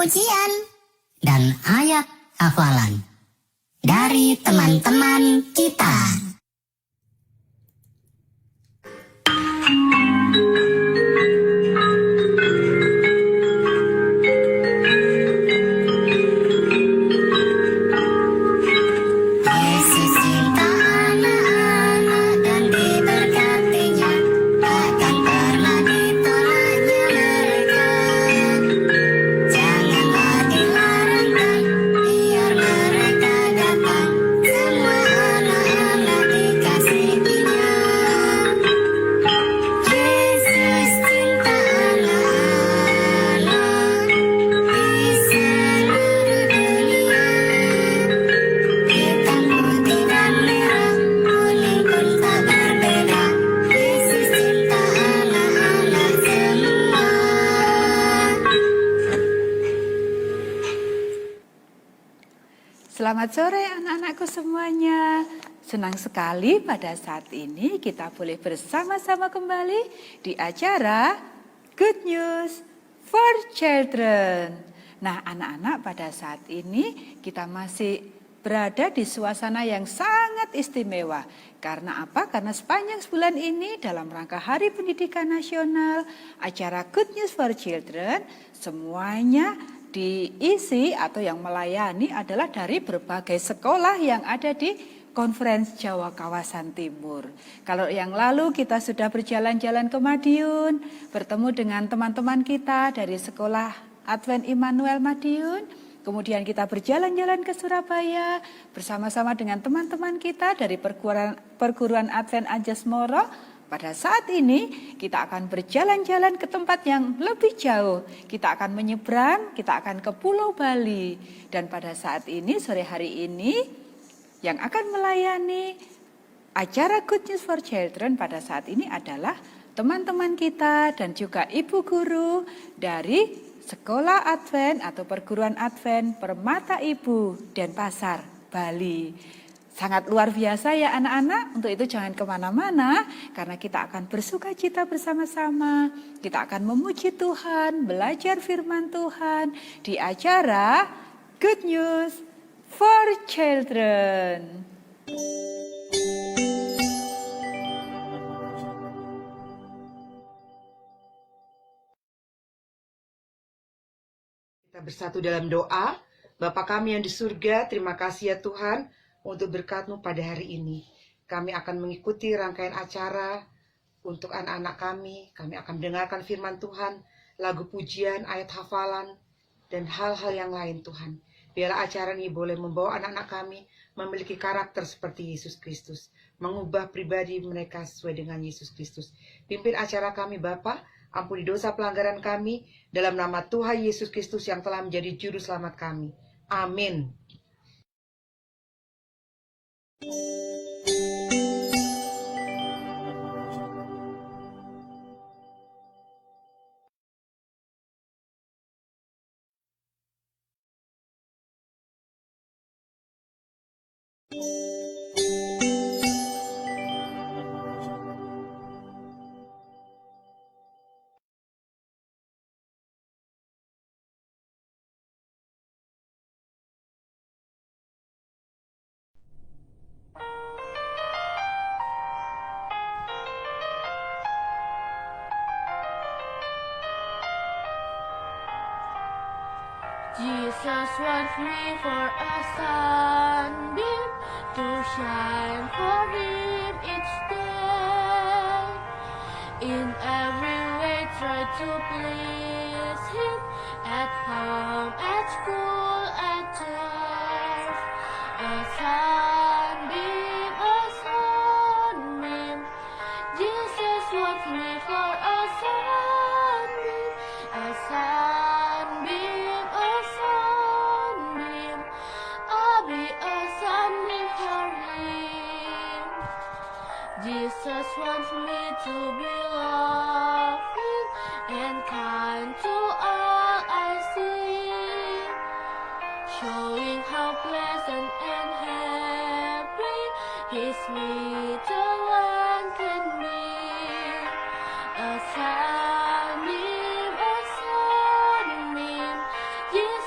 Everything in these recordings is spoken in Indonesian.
pujian dan ayat hafalan dari teman-teman kita. Selamat sore anak-anakku semuanya. Senang sekali pada saat ini kita boleh bersama-sama kembali di acara Good News for Children. Nah anak-anak, pada saat ini kita masih berada di suasana yang sangat istimewa. Karena apa? Karena sepanjang sebulan ini dalam rangka Hari Pendidikan Nasional, acara Good News for Children semuanya diisi atau yang melayani adalah dari berbagai sekolah yang ada di Konferensi Jawa Kawasan Timur. Kalau yang lalu kita sudah berjalan-jalan ke Madiun, bertemu dengan teman-teman kita dari sekolah Advent Immanuel Madiun. Kemudian kita berjalan-jalan ke Surabaya bersama-sama dengan teman-teman kita dari perguruan Advent Anjasmoro. Pada saat ini kita akan berjalan-jalan ke tempat yang lebih jauh. Kita akan menyeberang, kita akan ke Pulau Bali. Dan pada saat ini, sore hari ini, yang akan melayani acara Good News for Children pada saat ini adalah teman-teman kita dan juga ibu guru dari Sekolah Advent atau Perguruan Advent Permata Ibu Denpasar, Bali. Sangat luar biasa ya anak-anak, untuk itu jangan kemana-mana karena kita akan bersuka cita bersama-sama. Kita akan memuji Tuhan, belajar firman Tuhan di acara Good News for Children. Kita bersatu dalam doa. Bapa kami yang di surga, terima kasih ya Tuhan untuk berkat-Mu pada hari ini. Kami akan mengikuti rangkaian acara untuk anak-anak kami. Kami akan mendengarkan firman Tuhan, lagu pujian, ayat hafalan, dan hal-hal yang lain Tuhan. Biarlah acara ini boleh membawa anak-anak kami memiliki karakter seperti Yesus Kristus. Mengubah pribadi mereka sesuai dengan Yesus Kristus. Pimpin acara kami Bapa, ampuni dosa pelanggaran kami, dalam nama Tuhan Yesus Kristus yang telah menjadi juru selamat kami. Amin. Jesus wants me for a sunbeam to shine for Him each day. In every way try to please Him, at home, at school, at church. A sunbeam, Jesus wants me for a sunbeam, a sunbeam. I'll be a sunbeam for Him. Jesus wants me to be loving and kind to all I see, showing how pleasant and happy His little one can be. A sunbeam, Jesus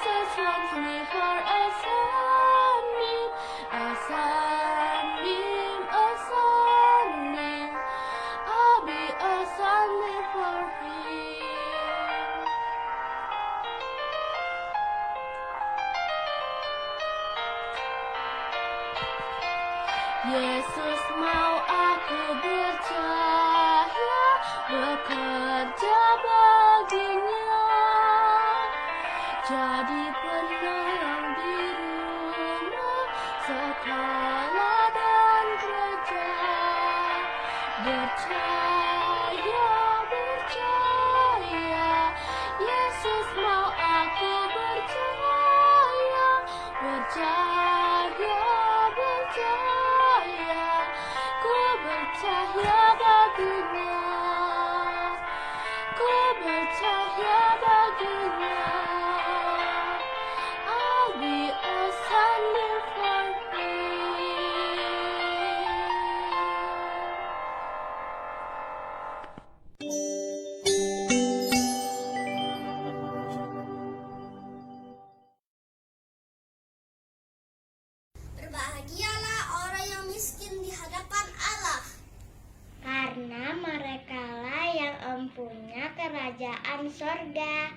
baginya. Jadi penolong di rumah sekolah dan gereja. Percaya, percaya, Yesus mau aku percaya. Percaya, percaya, ku percaya baginya. Ku percaya baginya. I'll be a Sunday for him. Berbahagialah orang yang miskin di hadapan Allah, karena merekalah yang empunya kerajaan sorga.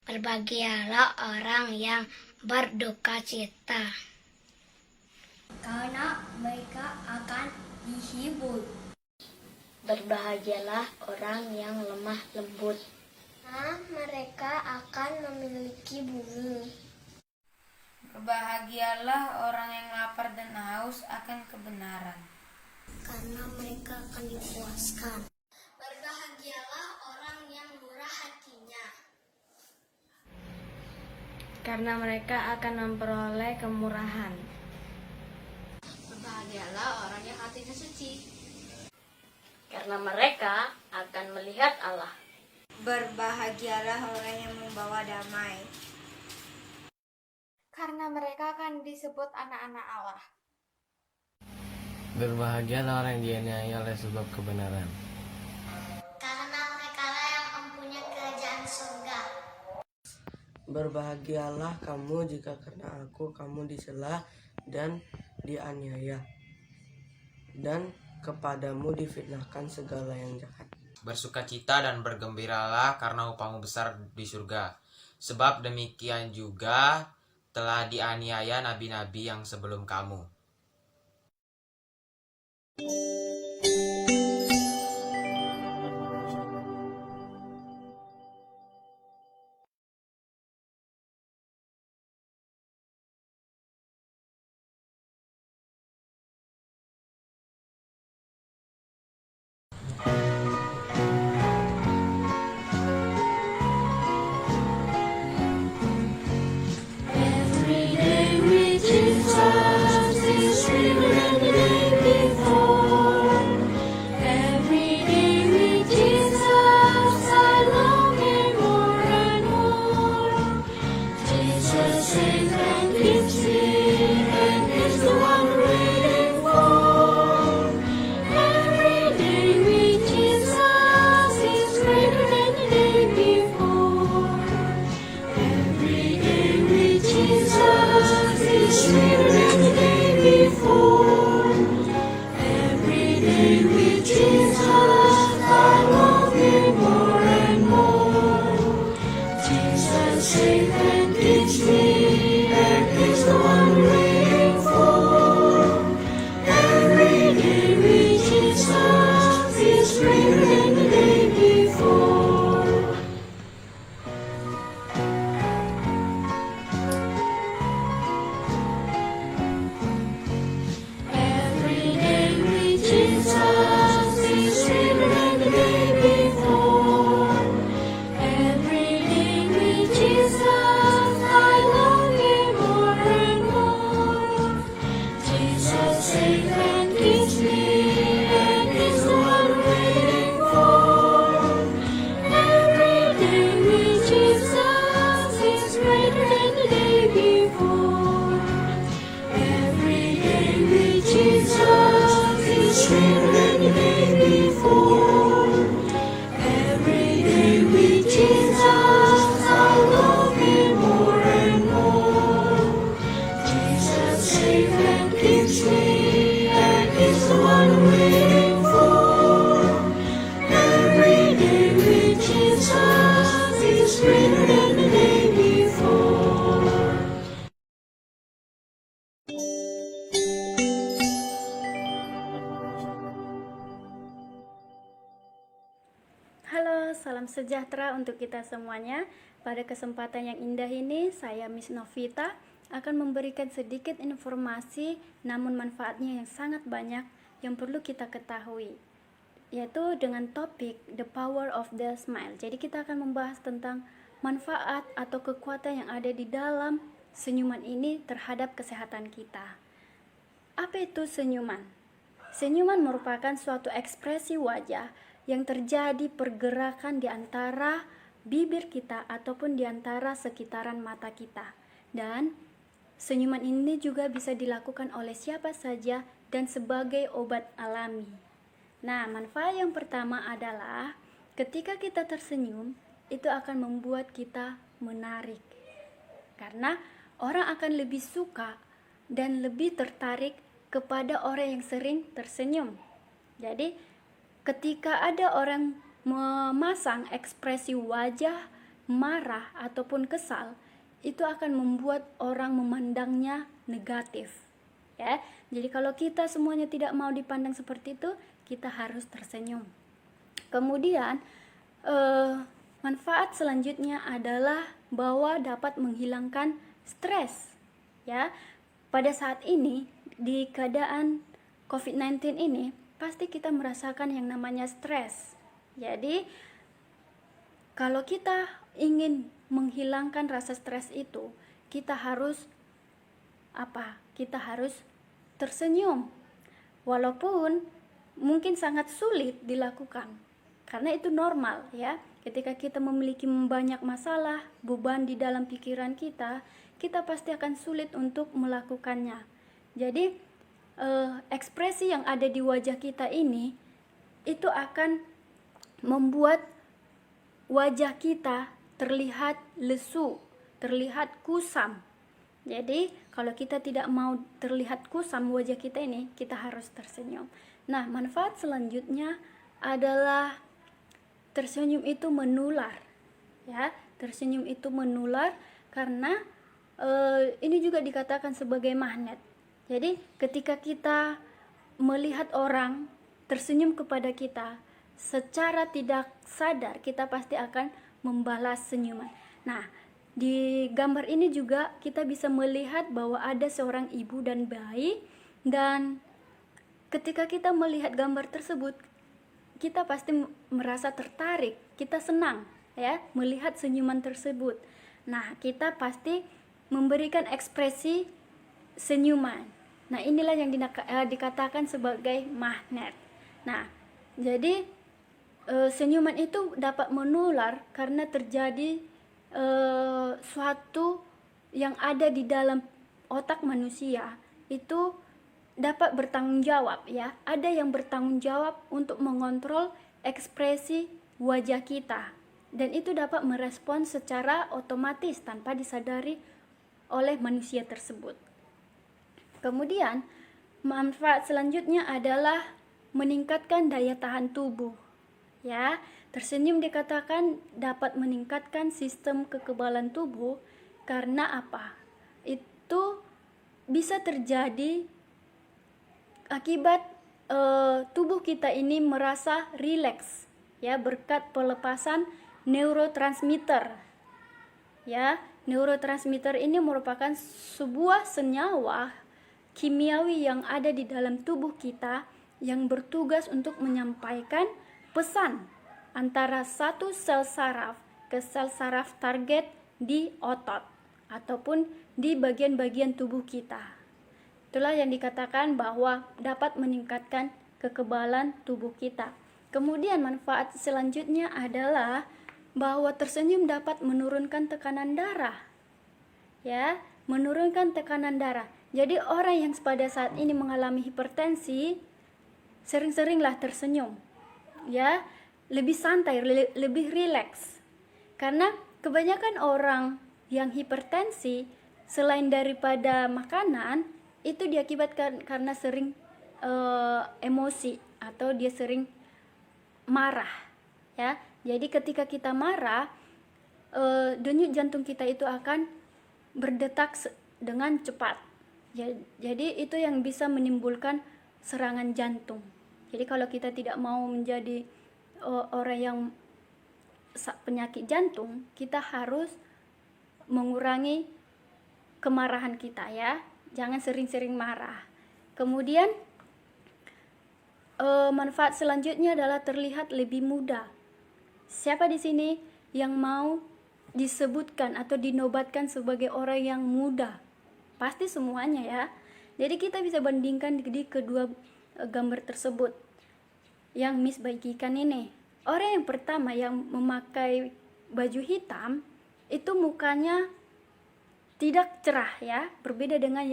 Berbahagialah orang yang berduka cita, karena mereka akan dihibur. Berbahagialah orang yang lemah lembut, karena mereka akan memiliki bumi. Berbahagialah orang yang lapar dan haus akan kebenaran, karena mereka akan dipuaskan. Berbahagialah orang yang murah hatinya, karena mereka akan memperoleh kemurahan. Berbahagialah orang yang hatinya suci, Karena mereka akan melihat Allah. Berbahagialah orang yang membawa damai, karena mereka akan disebut anak-anak Allah. Berbahagialah orang yang dianiaya oleh sebab kebenaran, Karena mereka lah yang mempunyai kerajaan surga. Berbahagialah kamu jika karena aku kamu disela dan dianiaya, dan kepadamu difitnahkan segala yang jahat. Bersukacita dan bergembiralah karena upahmu besar di surga. Sebab demikian juga telah dianiaya nabi-nabi yang sebelum kamu. Every day with Jesus is sweeter than the day before. Every day with Jesus I love Him more and more. Jesus saves and keeps me, and is the one we're waiting for. Every day with Jesus salam sejahtera untuk kita semuanya. Pada kesempatan yang indah ini, saya Miss Novita akan memberikan sedikit informasi namun manfaatnya yang sangat banyak yang perlu kita ketahui, yaitu dengan topik The Power of the Smile. Jadi kita akan membahas tentang manfaat atau kekuatan yang ada di dalam senyuman ini terhadap kesehatan kita. Apa itu senyuman? Senyuman merupakan suatu ekspresi wajah yang terjadi pergerakan di antara bibir kita ataupun di antara sekitaran mata kita. Dan senyuman ini juga bisa dilakukan oleh siapa saja dan sebagai obat alami. Nah, manfaat yang pertama adalah ketika kita tersenyum, itu akan membuat kita menarik. Karena orang akan lebih suka dan lebih tertarik kepada orang yang sering tersenyum. Jadi, ketika ada orang memasang ekspresi wajah marah ataupun kesal, itu akan membuat orang memandangnya negatif. Ya, jadi kalau kita semuanya tidak mau dipandang seperti itu, kita harus tersenyum. Kemudian manfaat selanjutnya adalah bahwa dapat menghilangkan stres. Ya, pada saat ini di keadaan COVID-19 ini pasti kita merasakan yang namanya stres. Jadi kalau kita ingin menghilangkan rasa stres itu, kita harus apa? Kita harus tersenyum. Walaupun mungkin sangat sulit dilakukan. Karena itu normal ya. Ketika kita memiliki banyak masalah, beban di dalam pikiran kita, kita pasti akan sulit untuk melakukannya. Jadi ekspresi yang ada di wajah kita ini itu akan membuat wajah kita terlihat lesu, terlihat kusam. Jadi kalau kita tidak mau terlihat kusam wajah kita ini, kita harus tersenyum. Nah, manfaat selanjutnya adalah tersenyum itu menular. Ya, tersenyum itu menular karena ini juga dikatakan sebagai magnet. Jadi ketika kita melihat orang tersenyum kepada kita, secara tidak sadar kita pasti akan membalas senyuman. Nah, di gambar ini juga kita bisa melihat bahwa ada seorang ibu dan bayi, dan ketika kita melihat gambar tersebut, kita pasti merasa tertarik, kita senang ya melihat senyuman tersebut. Nah, kita pasti memberikan ekspresi senyuman. Nah, inilah yang dikatakan sebagai magnet. Nah, jadi senyuman itu dapat menular karena terjadi suatu yang ada di dalam otak manusia itu dapat bertanggung jawab ya. Ada yang bertanggung jawab untuk mengontrol ekspresi wajah kita, dan itu dapat merespon secara otomatis tanpa disadari oleh manusia tersebut. Kemudian manfaat selanjutnya adalah meningkatkan daya tahan tubuh. Ya, tersenyum dikatakan dapat meningkatkan sistem kekebalan tubuh karena apa? Itu bisa terjadi akibat tubuh kita ini merasa rileks ya berkat pelepasan neurotransmitter. Ya, neurotransmitter ini merupakan sebuah senyawa kimiawi yang ada di dalam tubuh kita yang bertugas untuk menyampaikan pesan antara satu sel saraf ke sel saraf target di otot ataupun di bagian-bagian tubuh kita. Itulah yang dikatakan bahwa dapat meningkatkan kekebalan tubuh kita. Kemudian manfaat selanjutnya adalah bahwa tersenyum dapat menurunkan tekanan darah. Ya, menurunkan tekanan darah. Jadi orang yang pada saat ini mengalami hipertensi sering-seringlah tersenyum. Ya, lebih santai, lebih rileks. Karena kebanyakan orang yang hipertensi selain daripada makanan itu diakibatkan karena sering emosi atau dia sering marah. Ya, jadi ketika kita marah, denyut jantung kita itu akan berdetak dengan cepat. Jadi itu yang bisa menimbulkan serangan jantung. Jadi kalau kita tidak mau menjadi orang yang penyakit jantung, kita harus mengurangi kemarahan kita ya. Jangan sering-sering marah. Kemudian manfaat selanjutnya adalah terlihat lebih muda. Siapa di sini yang mau disebutkan atau dinobatkan sebagai orang yang muda? Pasti semuanya ya. Jadi kita bisa bandingkan di kedua gambar tersebut yang Miss bagikan ini. Orang yang pertama yang memakai baju hitam itu mukanya tidak cerah ya, berbeda dengan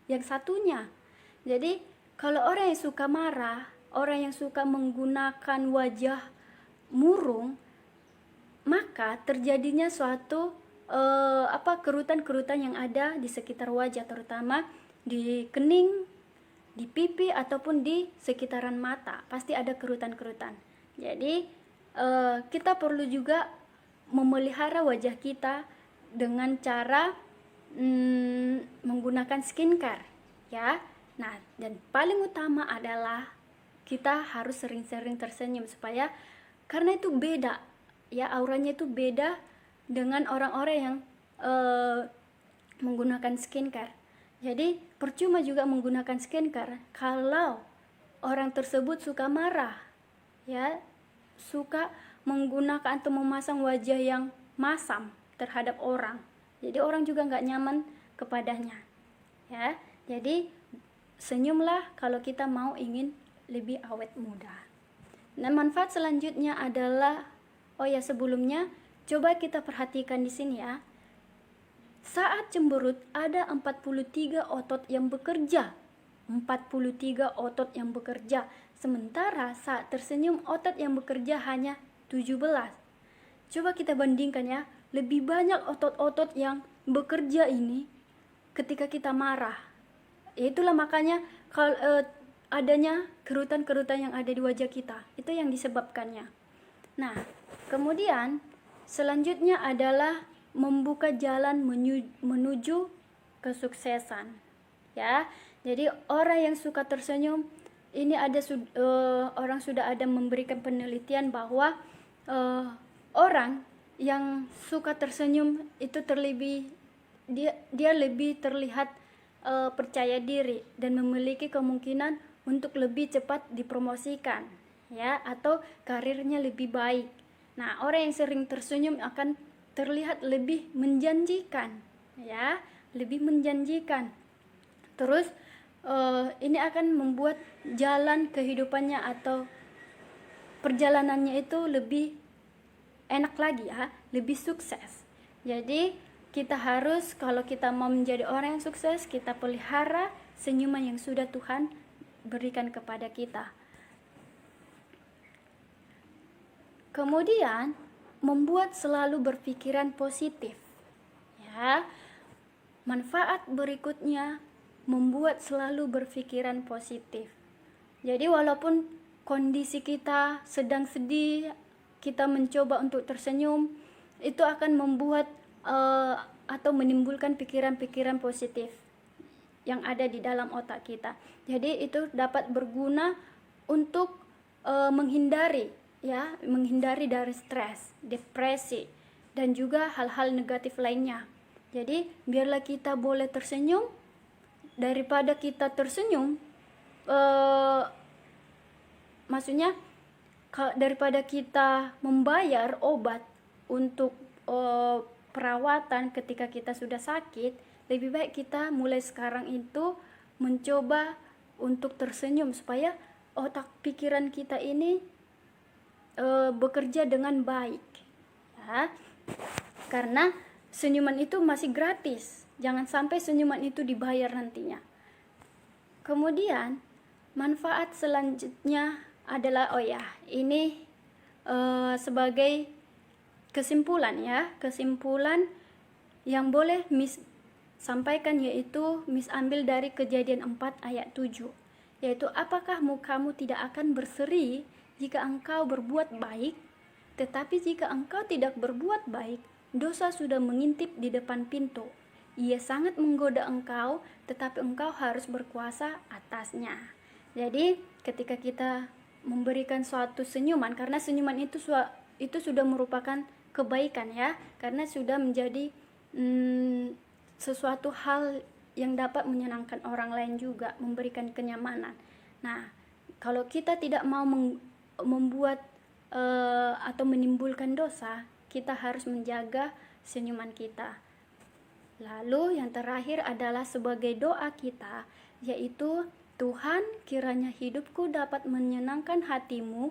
yang satunya. Jadi kalau orang yang suka marah, orang yang suka menggunakan wajah murung, maka terjadinya suatu kerutan-kerutan yang ada di sekitar wajah, terutama di kening, di pipi ataupun di sekitaran mata. Pasti ada kerutan-kerutan. Jadi kita perlu juga memelihara wajah kita dengan cara menggunakan skincare ya. Nah, dan paling utama adalah kita harus sering-sering tersenyum, supaya karena itu beda ya, auranya itu beda dengan orang-orang yang menggunakan skincare. Jadi percuma juga menggunakan skincare kalau orang tersebut suka marah ya, suka menggunakan atau memasang wajah yang masam terhadap orang. Jadi orang juga nggak nyaman kepadanya ya. Jadi senyumlah kalau kita mau ingin lebih awet muda. Nah, manfaat selanjutnya adalah, sebelumnya coba kita perhatikan di sini ya. Saat cemberut ada 43 otot yang bekerja. 43 otot yang bekerja. Sementara saat tersenyum otot yang bekerja hanya 17. Coba kita bandingkan ya. Lebih banyak otot-otot yang bekerja ini ketika kita marah. Itulah makanya kalau adanya kerutan-kerutan yang ada di wajah kita. Itu yang disebabkannya. Nah, kemudian selanjutnya adalah membuka jalan menuju kesuksesan. Ya. Jadi orang yang suka tersenyum ini orang sudah ada memberikan penelitian bahwa orang yang suka tersenyum itu dia lebih terlihat percaya diri dan memiliki kemungkinan untuk lebih cepat dipromosikan ya, atau karirnya lebih baik. Nah, orang yang sering tersenyum akan terlihat lebih menjanjikan ya, lebih menjanjikan. Terus ini akan membuat jalan kehidupannya atau perjalanannya itu lebih enak lagi ya, lebih sukses. Jadi kita harus, kalau kita mau menjadi orang yang sukses, kita pelihara senyuman yang sudah Tuhan berikan kepada kita. Kemudian membuat selalu berpikiran positif ya. Manfaat berikutnya membuat selalu berpikiran positif. Jadi walaupun kondisi kita sedang sedih, kita mencoba untuk tersenyum, itu akan membuat atau menimbulkan pikiran-pikiran positif yang ada di dalam otak kita. Jadi itu dapat berguna untuk menghindari dari stres, depresi, dan juga hal-hal negatif lainnya. Jadi biarlah kita boleh tersenyum, daripada kita tersenyum, maksudnya daripada kita membayar obat untuk perawatan ketika kita sudah sakit, lebih baik kita mulai sekarang itu mencoba untuk tersenyum supaya otak pikiran kita ini bekerja dengan baik ya. Karena senyuman itu masih gratis, jangan sampai senyuman itu dibayar nantinya. Kemudian manfaat selanjutnya adalah ini sebagai kesimpulan yang boleh Miss sampaikan, yaitu Miss ambil dari Kejadian 4 ayat 7, yaitu apakah mukamu tidak akan berseri jika engkau berbuat baik, tetapi jika engkau tidak berbuat baik, dosa sudah mengintip di depan pintu. Ia sangat menggoda engkau, tetapi engkau harus berkuasa atasnya. Jadi ketika kita memberikan suatu senyuman, karena senyuman itu itu sudah merupakan kebaikan ya, karena sudah menjadi sesuatu hal yang dapat menyenangkan orang lain juga, memberikan kenyamanan. Nah, kalau kita tidak mau membuat atau menimbulkan dosa, kita harus menjaga senyuman kita. Lalu yang terakhir adalah sebagai doa kita, yaitu Tuhan, kiranya hidupku dapat menyenangkan hatimu,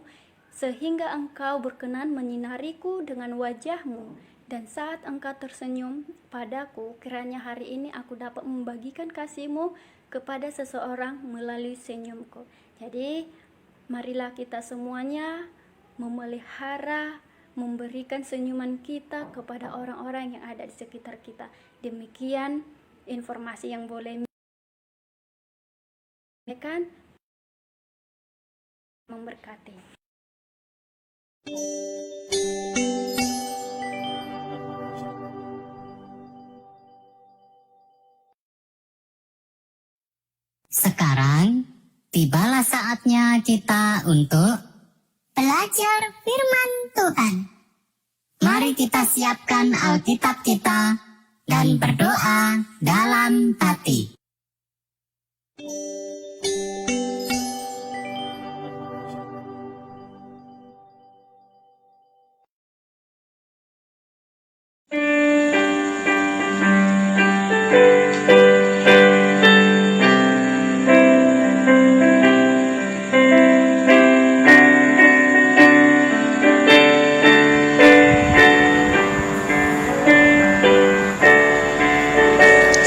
sehingga engkau berkenan menyinariku dengan wajahmu, dan saat engkau tersenyum padaku, kiranya hari ini aku dapat membagikan kasihmu kepada seseorang melalui senyumku. Jadi, marilah kita semuanya memelihara, memberikan senyuman kita kepada orang-orang yang ada di sekitar kita. Demikian informasi yang boleh kan memberkati. Sekarang tibalah saatnya kita untuk belajar firman Tuhan. Mari kita siapkan Alkitab kita dan berdoa dalam hati.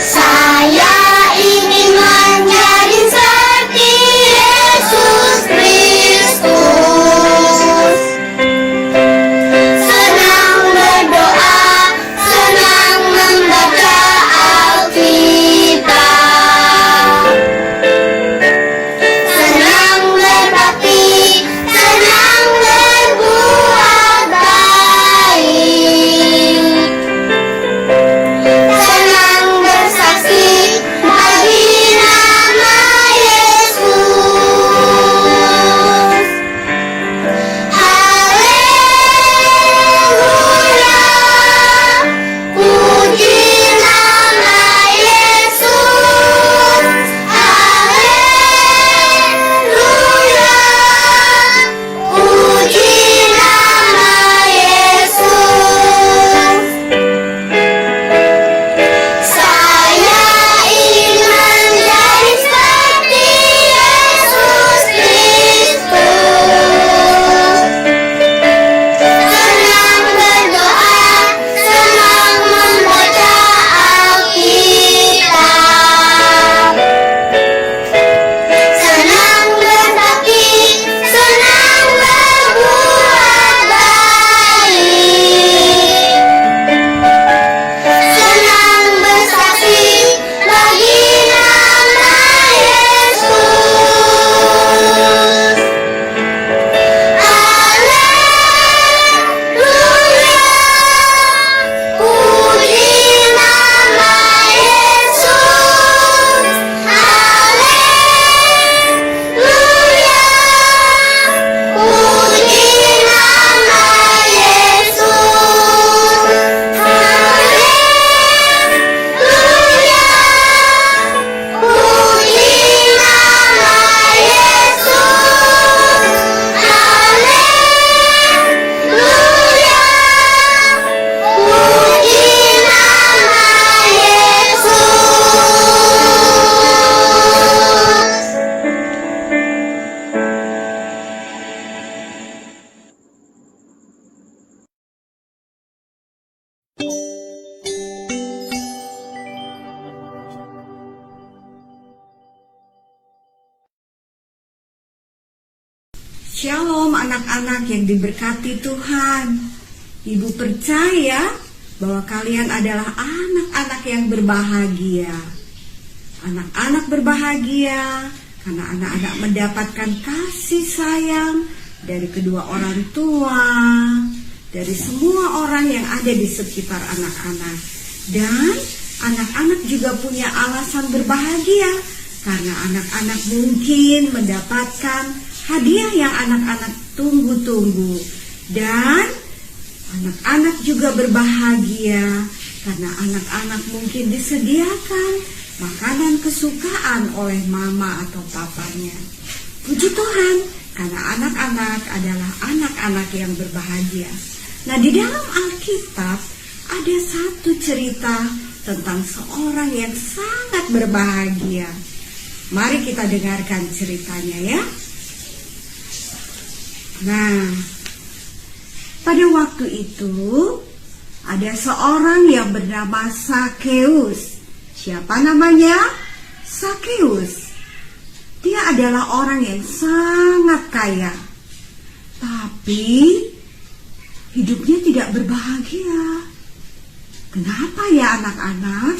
Saya ingin menjadi seperti Yesus Kristus. Senang berdoa, senang membaca Alkitab. Senang berbakti, senang berbuat baik. Senang bersaksi bagi nama Yesus. Haleluya, puji nama Yesus. Haleluya, puji nama Yesus. Saya ingin menjadi seperti Yesus Kristus. Senang berdoa, senang membaca Alkitab. Senang berbakti, senang berbuat baik. Senang bersaksi bagi nama Yesus. Haleluya, puji nama Yesus. Haleluya, puji nama Yesus. Haleluya, puji nama Yesus. Haleluya, puji nama Yesus. Shalom anak-anak yang diberkati Tuhan. Ibu percaya bahwa kalian adalah anak-anak yang berbahagia. Anak-anak berbahagia karena anak-anak mendapatkan kasih sayang dari kedua orang tua, dari semua orang yang ada di sekitar anak-anak. Dan anak-anak juga punya alasan berbahagia karena anak-anak mungkin mendapatkan hadiah yang anak-anak tunggu-tunggu. Dan Anak-anak juga berbahagia karena anak-anak mungkin disediakan makanan kesukaan oleh mama atau papanya. Puji Tuhan, karena anak-anak adalah anak-anak yang berbahagia. Nah, di dalam Alkitab ada satu cerita tentang seorang yang sangat berbahagia. Mari kita dengarkan ceritanya ya. Nah, pada waktu itu ada seorang yang bernama Sakeus. Siapa namanya? Sakeus. Dia adalah orang yang sangat kaya. Tapi hidupnya tidak berbahagia. Kenapa ya anak-anak?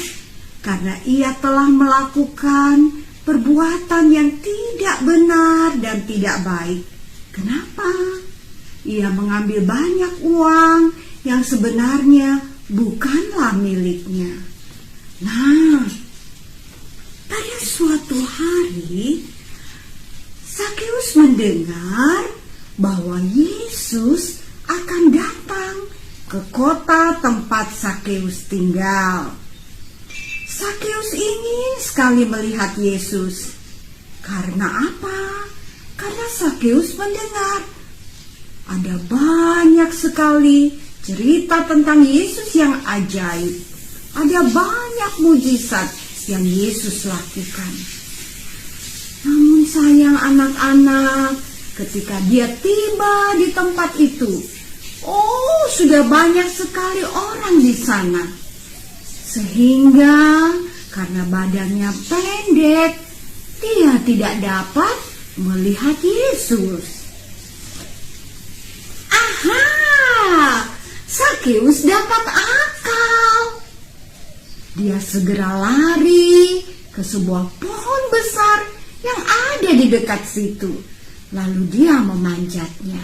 Karena ia telah melakukan perbuatan yang tidak benar dan tidak baik. Kenapa? Ia mengambil banyak uang yang sebenarnya bukanlah miliknya. Nah, pada suatu hari, Sakeus mendengar bahwa Yesus akan datang ke kota tempat Sakeus tinggal. Sakeus ingin sekali melihat Yesus. Karena apa? Karena Sakeus mendengar ada banyak sekali cerita tentang Yesus yang ajaib. Ada banyak mujizat yang Yesus lakukan. Namun sayang anak-anak, ketika dia tiba di tempat itu, sudah banyak sekali orang di sana. Sehingga karena badannya pendek, dia tidak dapat melihat Yesus. Aha! Sakeus dapat akal. Dia segera lari ke sebuah pohon besar yang ada di dekat situ. Lalu dia memanjatnya.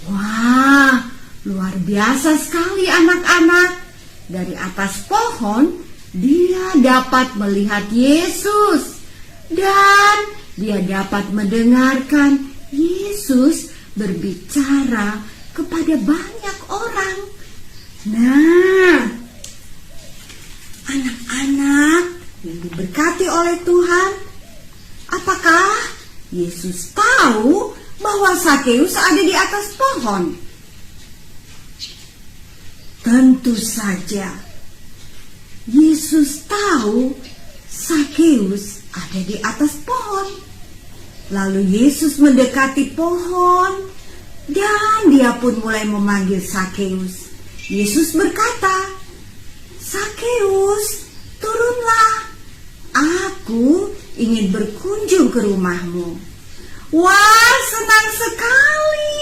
Wah, luar biasa sekali anak-anak. Dari atas pohon, dia dapat melihat Yesus. Dan dia dapat mendengarkan Yesus berbicara kepada banyak orang. Nah, anak-anak yang diberkati oleh Tuhan, apakah Yesus tahu bahwa Sakeus ada di atas pohon? Tentu saja Yesus tahu Sakeus ada di atas pohon. Lalu Yesus mendekati pohon dan dia pun mulai memanggil Sakeus. Yesus berkata, "Sakeus, turunlah. Aku ingin berkunjung ke rumahmu." Wah, senang sekali.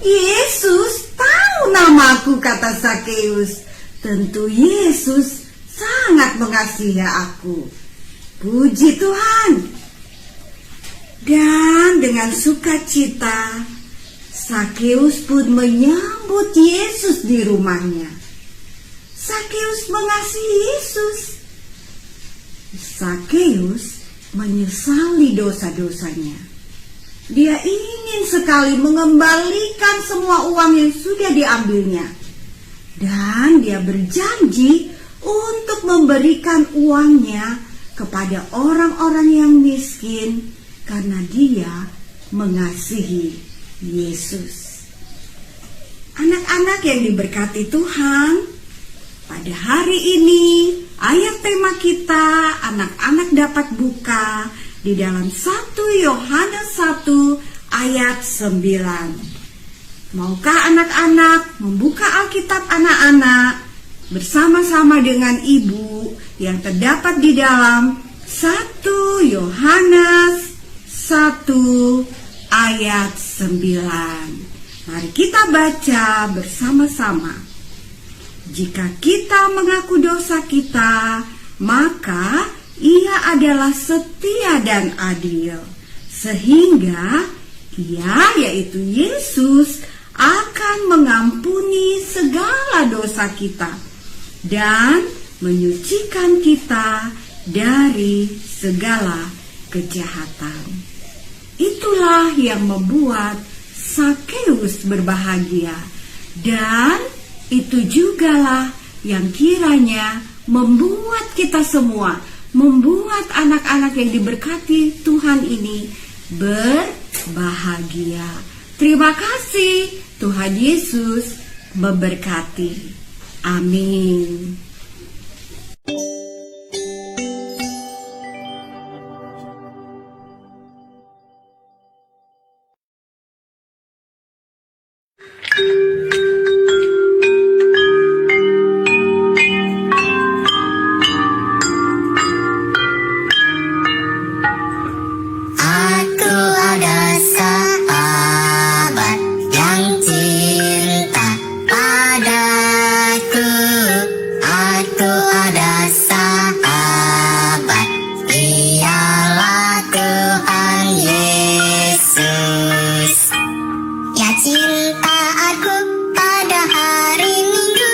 Yesus tahu namaku, kata Sakeus. Tentu Yesus sangat mengasihi aku. Puji Tuhan. Dan dengan sukacita, Sakeus pun menyambut Yesus di rumahnya. Sakeus mengasihi Yesus. Sakeus menyesali dosa-dosanya. Dia ingin sekali mengembalikan semua uang yang sudah diambilnya. Dan dia berjanji untuk memberikan uangnya kepada orang-orang yang miskin karena dia mengasihi Yesus. Anak-anak yang diberkati Tuhan, pada hari ini ayat tema kita anak-anak dapat buka di dalam 1 Yohanes 1 ayat 9. Maukah anak-anak membuka Alkitab anak-anak bersama-sama dengan ibu yang terdapat di dalam 1 Yohanes 1 ayat 9. Mari kita baca bersama-sama. Jika kita mengaku dosa kita, maka Ia adalah setia dan adil, sehingga Ia, yaitu Yesus, akan mengampuni segala dosa kita dan menyucikan kita dari segala kejahatan. Itulah yang membuat Sakeus berbahagia. Dan itu jugalah yang kiranya membuat kita semua, membuat anak-anak yang diberkati Tuhan ini berbahagia. Terima kasih, Tuhan Yesus memberkati. Amin. Aku ada sahabat yang cinta padaku. Aku ada sahabat, dialah Tuhan Yesus. Ya cinta aku pada hari Minggu,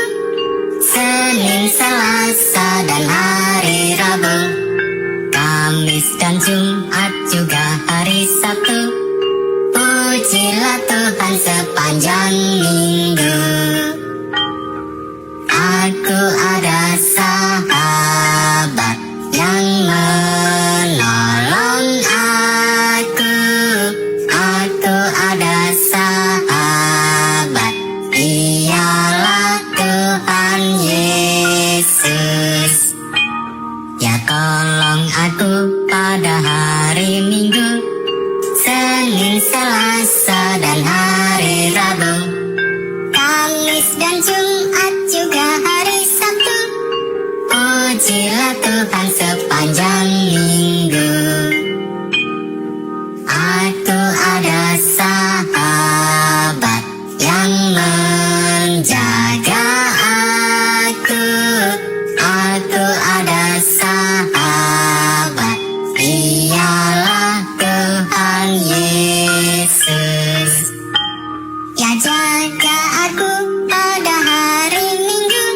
Senin, Selasa, dan hari Rabu, Kamis dan Jumat juga hari Sabtu. Pujilah Tuhan sepanjang minggu. Aku ada sahabat yang menolong aku. Aku ada sahabat, dialah Tuhan Yesus. Ya tolong aku pada hari Minggu, Senin, Selasa, dan hari Rabu, Kamis dan Jumat juga hari Sabtu. Pujilah Tuhan sepanjang minggu. Aku ada sahabat yang menjaga aku. Aku ada sahabat, dialah Tuhan Yesus. Ya jaga aku pada hari Minggu,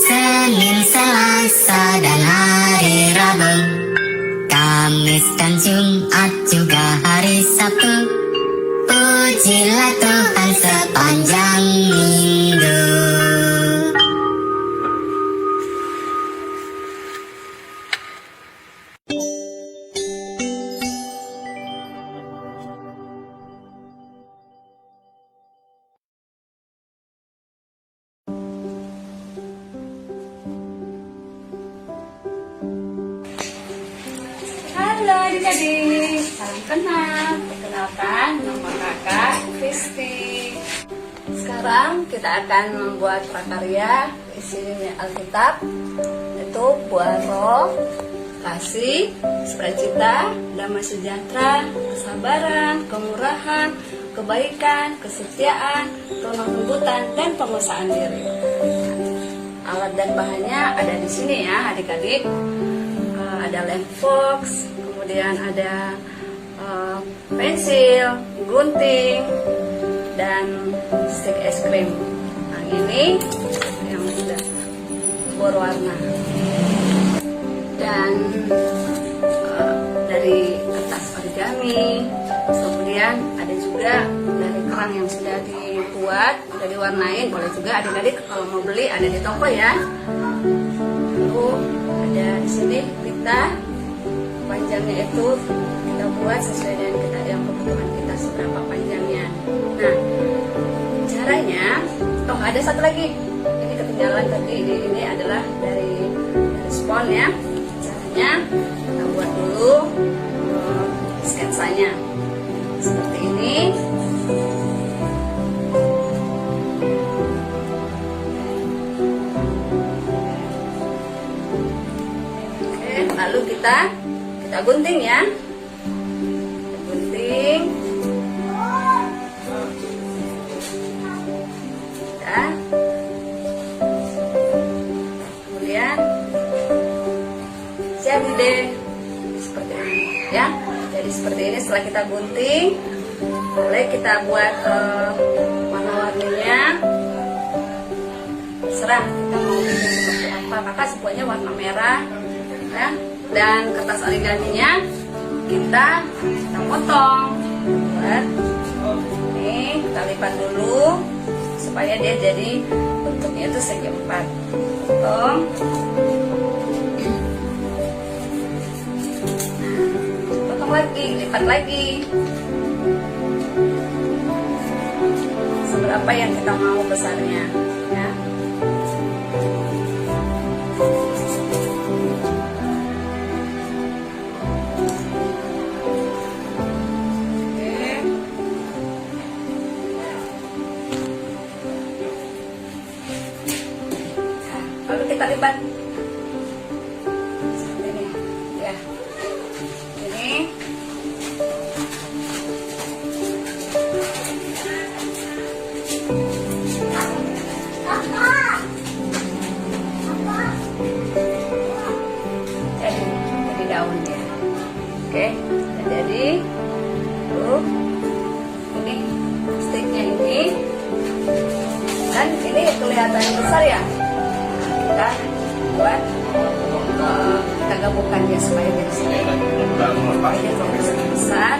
Senin, Selasa, dan hari Rabu, Kamis dan Jumat juga hari Sabtu. Pujilah Tuhan sepanjang minggu. Halo adik-adik, salam kenal. Perkenalkan, nama kakak Kristi. Sekarang kita akan membuat prakarya isinya Alkitab, yaitu buah roh, kasih, sukacita, damai sejahtera, kesabaran, kemurahan, kebaikan, kesetiaan, kelembutan, dan penguasaan diri. Alat dan bahannya ada di sini ya adik-adik. Ada lem fox, kemudian ada pensil, gunting, dan stik es krim. Nah ini yang sudah berwarna. Dan dari kertas origami, kemudian ada juga dari kerang yang sudah dibuat, sudah diwarnain. Boleh juga adik-adik kalau mau beli ada di toko ya. Lalu ada di sini pita, panjangnya itu kita buat sesuai dengan kita yang kebutuhan kita seberapa panjangnya. Nah, caranya, ada satu lagi. Ini ketinggalan tadi. Ini adalah dari spon ya. Caranya kita buat dulu sketsanya seperti ini. Lalu kita gunting ya, gunting, kemudian jadi deh seperti ini ya. Jadi seperti ini setelah kita gunting, boleh kita buat warna-warninya. Terserah kita mau bikin seperti apa. Kakak semuanya warna merah. Ya, dan kertas origaminya kita potong. Buat ini kita lipat dulu supaya dia jadi bentuknya itu segi 4. Potong. Potong lagi, lipat lagi. Seberapa yang kita mau besarnya, ya. Lalu kita lipat seperti ini, ya. Ini jadi daunnya. Oke, jadi ini sticknya ini, kan ini kelihatan besar ya. Kita buat kita gabungkan dia supaya jadi sedikit supaya dia terlihat besar.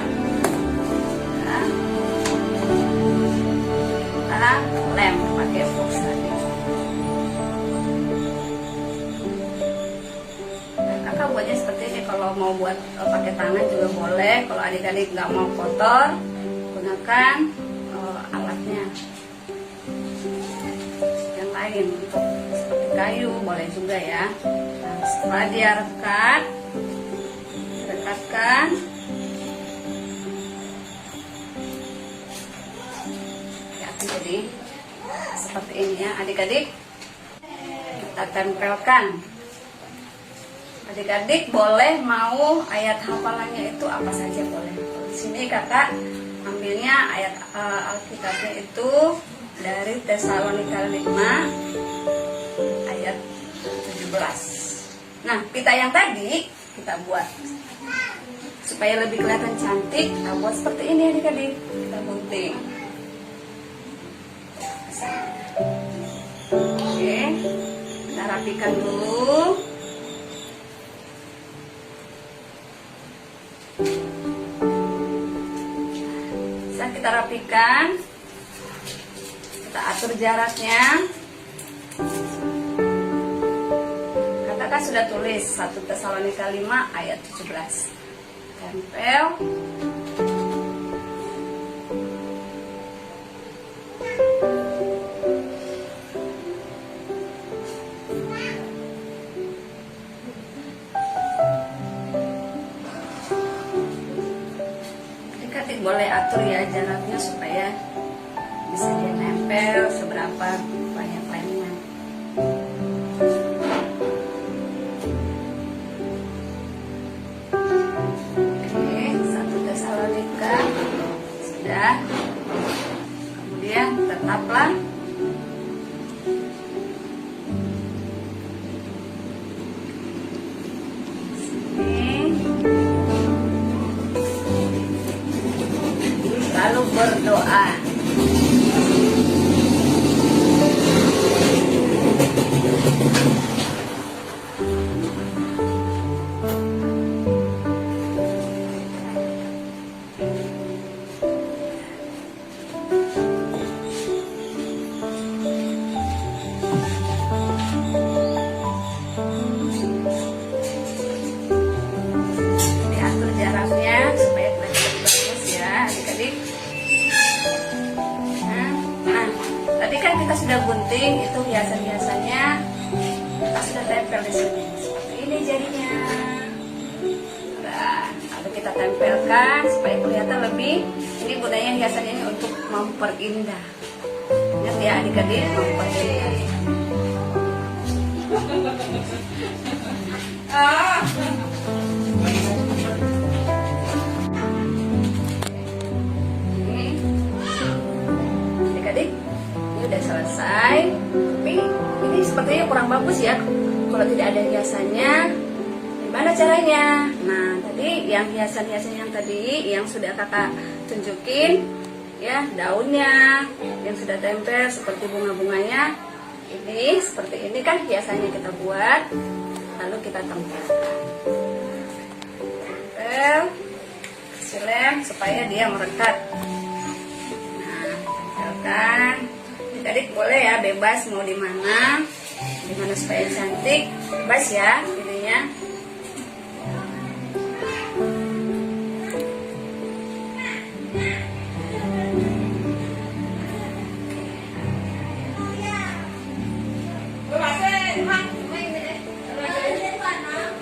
Nah, kita lem pakai box tadi. Kakak buatnya seperti ini. Kalau mau buat pakai tangan juga boleh. Kalau adik-adik nggak mau kotor, gunakan alatnya yang lain. Seperti kayu boleh juga ya. Nah, setelah dia rekatkan, ya jadi seperti ini ya adik-adik. Kita tempelkan. Adik-adik boleh mau ayat hafalannya itu apa saja boleh. Di sini kakak ambilnya ayat Alkitabnya itu dari Tesalonika 5 ayat 17. Nah, pita yang tadi kita buat supaya lebih kelihatan cantik. Kita buat seperti ini adik-adik. Kita gunting. Oke, kita rapikan dulu. Saat kita rapikan, kita atur jaraknya. Kakak sudah tulis 1 Tesalonika 5 ayat 17. Tempel. Adik-adik boleh atur ya jaraknya supaya bisa dia nempel seberapa banyak lemnya. Oke, 1 Tesalonika sudah. Kemudian tetaplah lalu berdoa. Diatur jaraknya supaya kelihatan bagus ya adik-adik. Nah, tadi kan kita sudah gunting itu hiasan-hiasannya, kita sudah tempel di sini. Seperti ini jadinya. Nah, lalu kita tempelkan supaya kelihatan lebih. Ini gunanya hiasan ini untuk memperindah. Ingat ya adik-adik, memperindah. Adik-adik, ini udah selesai. Tapi ini sepertinya kurang bagus ya. Kalau tidak ada hiasannya, gimana caranya? Nah, tadi yang hiasan-hiasan yang tadi yang sudah kakak tunjukin, ya daunnya yang sudah tempel seperti bunga-bunganya. Ini seperti ini kan hiasannya kita buat, lalu kita tempelkan. Tempel, kasih lem supaya dia merekat. Nah, tempelkan. Jadi boleh ya, bebas mau di mana supaya cantik, bebas ya pilihnya.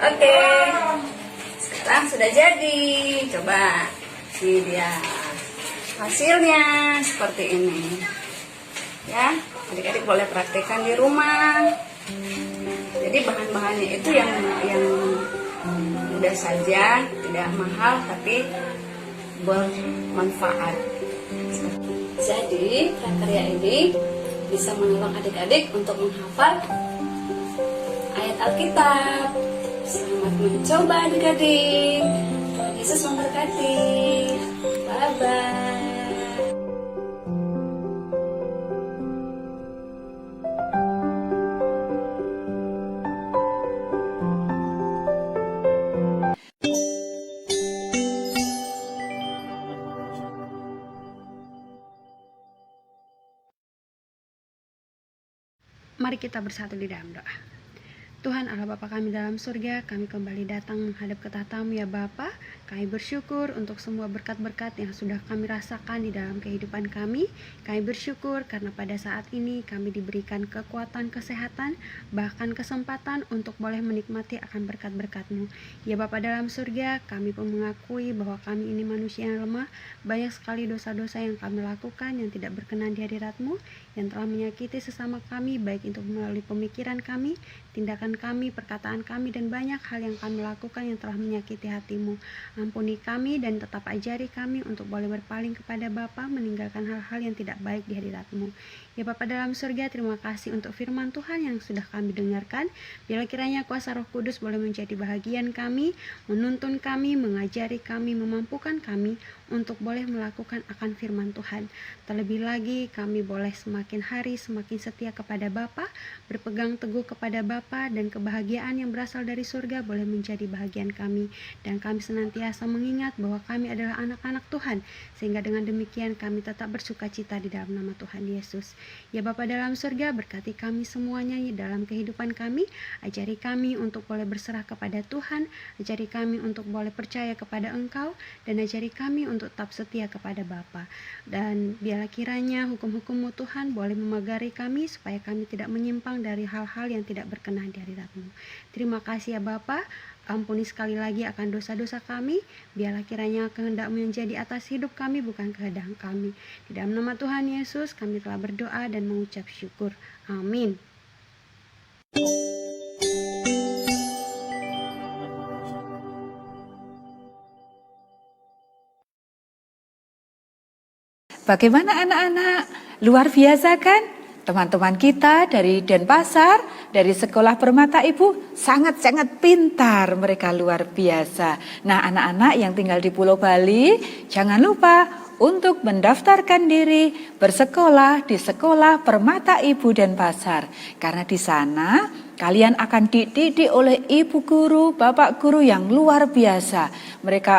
Oke, sekarang sudah jadi. Coba ini dia hasilnya seperti ini ya. Adik-adik boleh praktekkan di rumah. Jadi bahan-bahannya itu yang mudah saja, tidak mahal tapi bermanfaat. Jadi prakarya ini bisa menolong adik-adik untuk menghafal ayat Alkitab. Selamat mencoba adik-adik. Tuhan Yesus memberkati. Bye-bye. Mari kita bersatu di dalam doa. Tuhan Allah Bapa kami dalam surga, kami kembali datang menghadap ke tahta-Mu ya Bapa. Kami bersyukur untuk semua berkat-berkat yang sudah kami rasakan di dalam kehidupan kami. Kami bersyukur karena pada saat ini kami diberikan kekuatan, kesehatan, bahkan kesempatan untuk boleh menikmati akan berkat-berkat-Mu. Ya Bapa dalam surga, kami pun mengakui bahwa kami ini manusia yang lemah. Banyak sekali dosa-dosa yang kami lakukan yang tidak berkenan di hadirat-Mu, yang telah menyakiti sesama kami, baik itu melalui pemikiran kami, tindakan kami, perkataan kami, dan banyak hal yang kami lakukan yang telah menyakiti hati-Mu. Ampuni kami dan tetap ajari kami untuk boleh berpaling kepada Bapa, meninggalkan hal-hal yang tidak baik di hadirat-Mu. Ya Bapa dalam surga, terima kasih untuk firman Tuhan yang sudah kami dengarkan. Bila kiranya kuasa Roh Kudus boleh menjadi bahagian kami, menuntun kami, mengajari kami, memampukan kami untuk boleh melakukan akan firman Tuhan. Terlebih lagi kami boleh semakin hari semakin setia kepada Bapa, berpegang teguh kepada Bapa, dan kebahagiaan yang berasal dari surga boleh menjadi bahagian kami. Dan kami senantiasa mengingat bahwa kami adalah anak-anak Tuhan, sehingga dengan demikian kami tetap bersukacita di dalam nama Tuhan Yesus. Ya Bapa dalam surga, berkati kami semuanya dalam kehidupan kami. Ajari kami untuk boleh berserah kepada Tuhan, ajari kami untuk boleh percaya kepada Engkau, dan ajari kami untuk tetap setia kepada Bapa. Dan biarlah kiranya hukum-hukum-Mu Tuhan boleh memagari kami supaya kami tidak menyimpang dari hal-hal yang tidak berkenan di hadirat-Mu. Terima kasih ya Bapa. Ampuni sekali lagi akan dosa-dosa kami. Biarlah kiranya kehendak-Mu yang jadi atas hidup kami, bukan kehendak kami. Di dalam nama Tuhan Yesus kami telah berdoa dan mengucap syukur. Amin. Bagaimana anak-anak? Luar biasa kan? Teman-teman kita dari Denpasar, dari Sekolah Permata Ibu, sangat-sangat pintar, mereka luar biasa. Nah, anak-anak yang tinggal di Pulau Bali, jangan lupa untuk mendaftarkan diri bersekolah di Sekolah Permata Ibu Denpasar. Karena di sana kalian akan dididik oleh ibu guru, bapak guru yang luar biasa. Mereka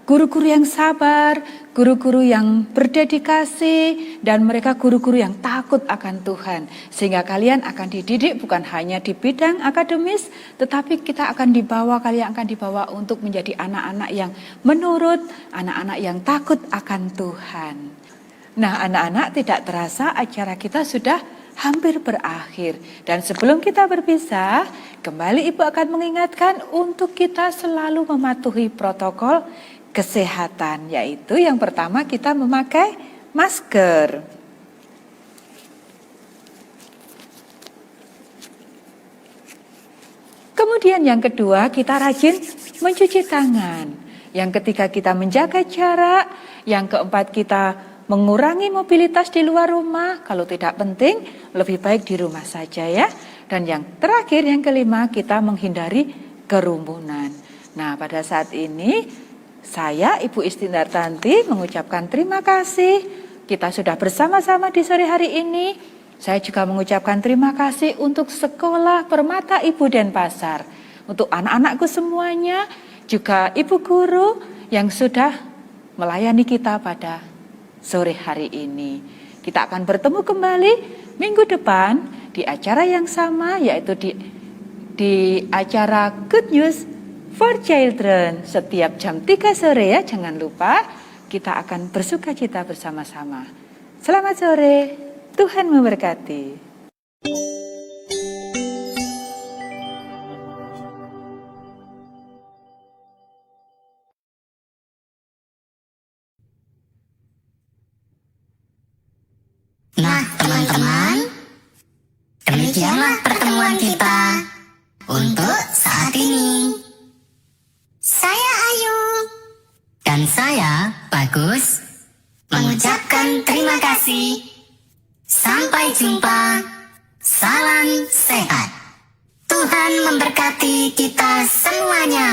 guru-guru yang sabar, guru-guru yang berdedikasi, dan mereka guru-guru yang takut akan Tuhan. Sehingga kalian akan dididik bukan hanya di bidang akademis, tetapi kalian akan dibawa untuk menjadi anak-anak yang menurut, anak-anak yang takut akan Tuhan. Nah, anak-anak, tidak terasa acara kita sudah hampir berakhir. Dan sebelum kita berpisah, kembali Ibu akan mengingatkan untuk kita selalu mematuhi protokol kesehatan, yaitu yang pertama kita memakai masker. Kemudian yang kedua, kita rajin mencuci tangan. Yang ketiga, kita menjaga jarak. Yang keempat, kita mengurangi mobilitas di luar rumah. Kalau tidak penting, lebih baik di rumah saja ya. Dan yang terakhir, yang kelima, kita menghindari kerumunan. Nah, pada saat ini saya, Ibu Istindartanti, mengucapkan terima kasih. Kita sudah bersama-sama di sore hari ini. Saya juga mengucapkan terima kasih untuk Sekolah Permata Ibu Denpasar. Untuk anak-anakku semuanya, juga ibu guru yang sudah melayani kita pada sore hari ini. Kita akan bertemu kembali minggu depan di acara yang sama, yaitu di acara Good News for Children setiap jam 3 sore ya. Jangan lupa kita akan bersukacita bersama-sama. Selamat sore, Tuhan memberkati. Nah, teman-teman, demikianlah pertemuan kita untuk saat ini. Saya Ayu dan saya Bagus mengucapkan terima kasih. Sampai jumpa. Salam sehat. Tuhan memberkati kita semuanya.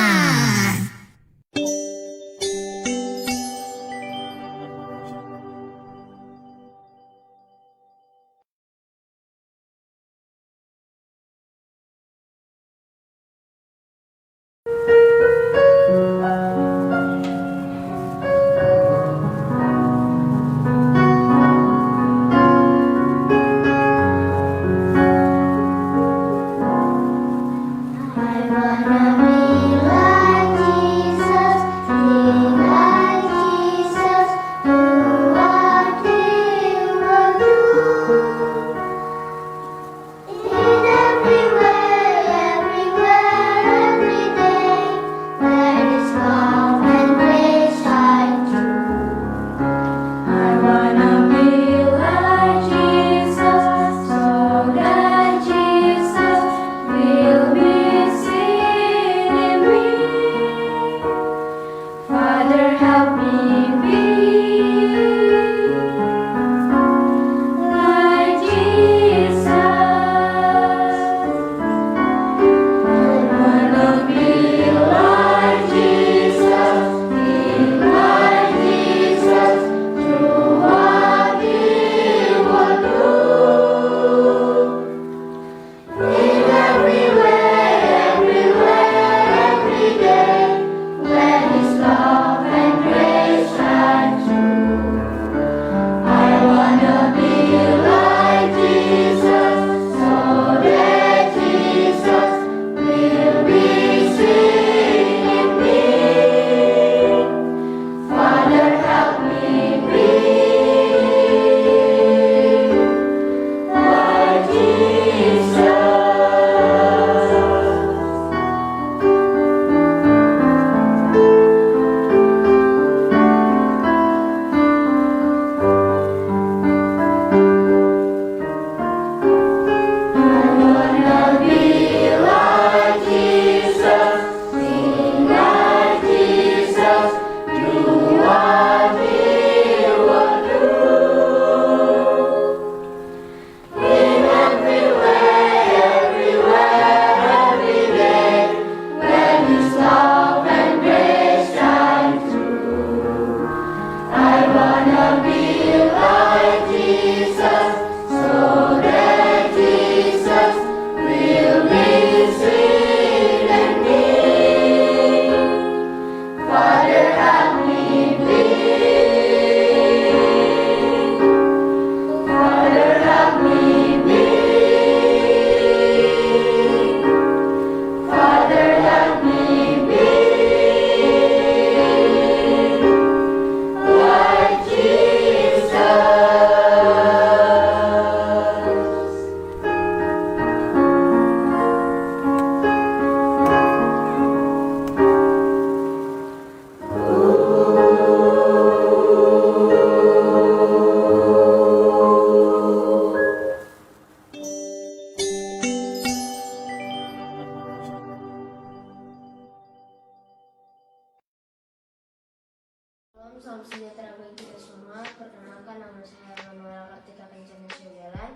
Salam sejahtera bagi kita semua. Perkenalkan, nama saya Manuel Kartika Kencana Syagalan.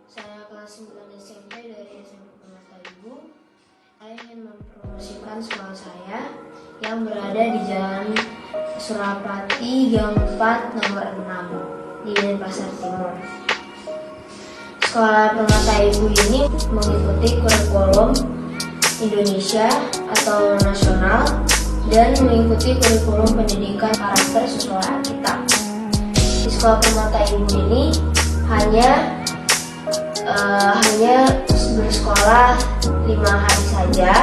Saya kelas 9 SMP dari SMP Permata Ibu. Saya ingin mempromosikan sekolah saya yang berada di Jalan Surapati Gang 4 nomor 6 di Denpasar Timur. Sekolah Permata Ibu ini mengikuti kurikulum Indonesia atau nasional dan mengikuti kurikulum pendidikan karakter sesuai Alkitab. Di Sekolah Permata Ibu ini hanya bersekolah 5 hari saja,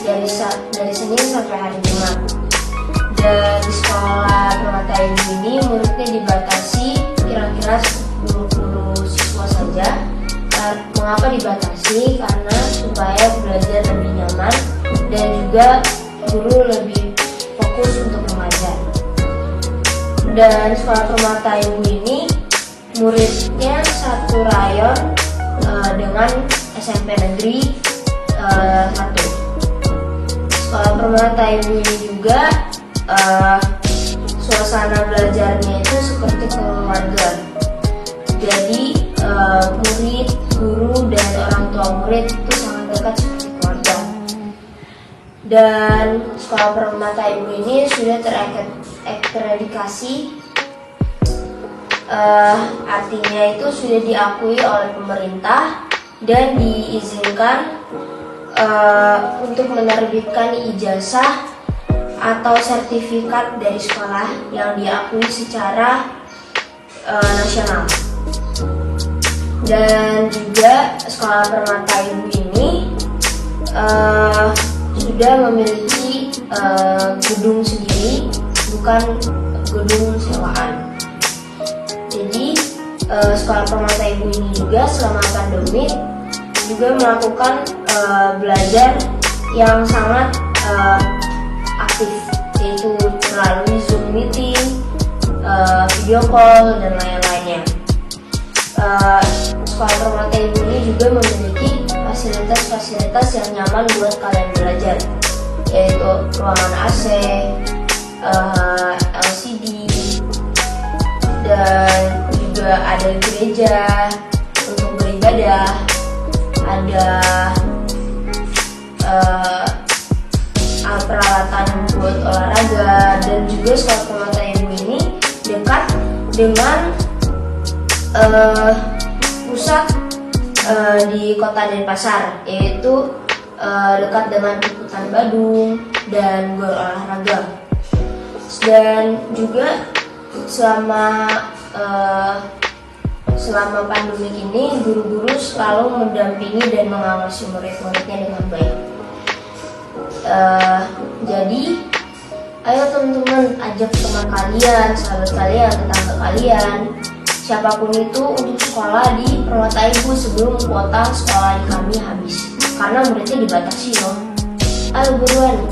dari Senin sampai hari Jumat. Dan di sekolah Permata Ibu ini muridnya dibatasi kira-kira 20 siswa saja. Mengapa dibatasi? Karena supaya belajar lebih nyaman dan juga guru lebih fokus untuk mengajar. Dan sekolah Permata Ibu ini muridnya satu rayon dengan SMP Negeri 1. Sekolah Permata Ibu ini juga suasana belajarnya itu seperti keluarga. Jadi murid, guru, dan orang tua murid itu sangat dekat seperti keluarga. Dan sekolah Permata Ibu ini sudah terakreditasi, artinya itu sudah diakui oleh pemerintah dan diizinkan untuk menerbitkan ijazah atau sertifikat dari sekolah yang diakui secara nasional. Dan juga sekolah Permata Ibu ini sudah memiliki gedung sendiri, bukan gedung sewaan. Jadi sekolah Permata Ibu ini juga selama pandemi juga melakukan belajar yang sangat aktif, yaitu melalui Zoom meeting, video call, dan lain-lainnya. Sekolah Permata Ibu ini juga memiliki fasilitas-fasilitas yang nyaman buat kalian belajar, yaitu ruangan AC, LCD, dan juga ada gereja untuk beribadah, ada peralatan buat olahraga. Dan juga sekolah Permata Ibu ini dekat dengan pusat di kota Denpasar, yaitu dekat dengan Puputan Badung dan Gor Olahraga. Dan juga selama pandemi ini guru-guru selalu mendampingi dan mengawasi murid-muridnya dengan baik. Jadi ayo teman-teman, ajak teman kalian, sahabat kalian, tetangga kalian, siapapun itu untuk sekolah di Permata Ibu sebelum kuota sekolah di kami habis, karena muridnya dibatasi loh. Ayo buruan.